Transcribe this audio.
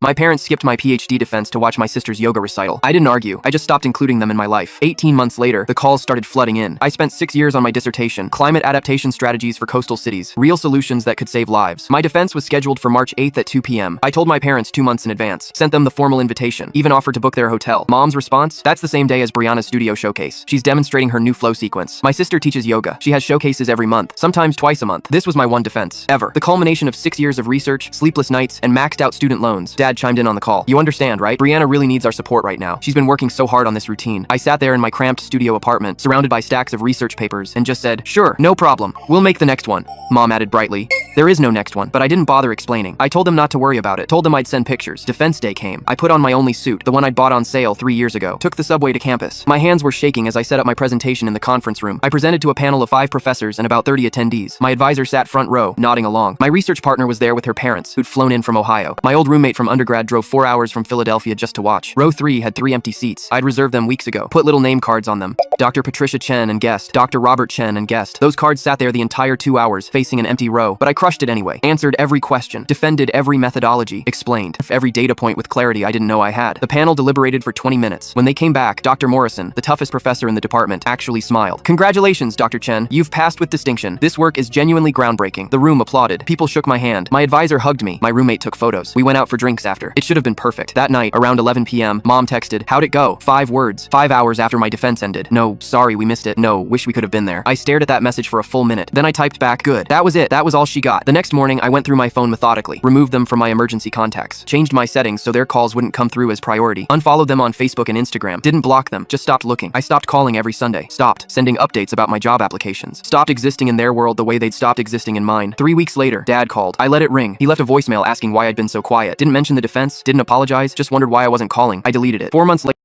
My parents skipped my PhD defense to watch my sister's yoga recital. I didn't argue, I just stopped including them in my life. 18 months later, the calls started flooding in. I spent 6 years on my dissertation, Climate Adaptation Strategies for Coastal Cities, Real Solutions That Could Save Lives. My defense was scheduled for March 8th at 2 p.m. I told my parents 2 months in advance, sent them the formal invitation, even offered to book their hotel. Mom's response? That's the same day as Brianna's studio showcase. She's demonstrating her new flow sequence. My sister teaches yoga. She has showcases every month, sometimes twice a month. This was my one defense, ever. The culmination of 6 years of research, sleepless nights, and maxed out student loans. Dad chimed in on the call. You understand, right? Brianna really needs our support right now. She's been working so hard on this routine. I sat there in my cramped studio apartment, surrounded by stacks of research papers, and just said, sure, no problem. We'll make the next one. Mom added brightly, there is no next one, but I didn't bother explaining. I told them not to worry about it, told them I'd send pictures. Defense day came. I put on my only suit, the one I'd bought on sale 3 years ago, took the subway to campus. My hands were shaking as I set up my presentation in the conference room. I presented to a panel of 5 professors and about 30 attendees. My advisor sat front row, nodding along. My research partner was there with her parents, who'd flown in from Ohio. My old roommate from undergrad drove 4 hours from Philadelphia just to watch. Row 3 had 3 empty seats. I'd reserved them weeks ago, put little name cards on them. Dr. Patricia Chen and guest, Dr. Robert Chen and guest. Those cards sat there the entire 2 hours, facing an empty row, but I crushed it anyway. Answered every question, defended every methodology, explained every data point with clarity I didn't know I had. The panel deliberated for 20 minutes. When they came back, Dr. Morrison, the toughest professor in the department, actually smiled. Congratulations, Dr. Chen. You've passed with distinction. This work is genuinely groundbreaking. The room applauded. People shook my hand. My advisor hugged me. My roommate took photos. We went out for drinks after. It should have been perfect. That night, around 11 p.m., Mom texted, how'd it go? 5 words. 5 hours after my defense ended. No, sorry, we missed it. No, wish we could have been there. I stared at that message for a full minute. Then I typed back, good. That was it. That was all she got. The next morning, I went through my phone methodically, removed them from my emergency contacts, changed my settings so their calls wouldn't come through as priority, unfollowed them on Facebook and Instagram, didn't block them, just stopped looking. I stopped calling every Sunday, stopped sending updates about my job applications, stopped existing in their world the way they'd stopped existing in mine. 3 weeks later, Dad called. I let it ring. He left a voicemail asking why I'd been so quiet. Didn't mention the defense, didn't apologize, just wondered why I wasn't calling. I deleted it. 4 months later,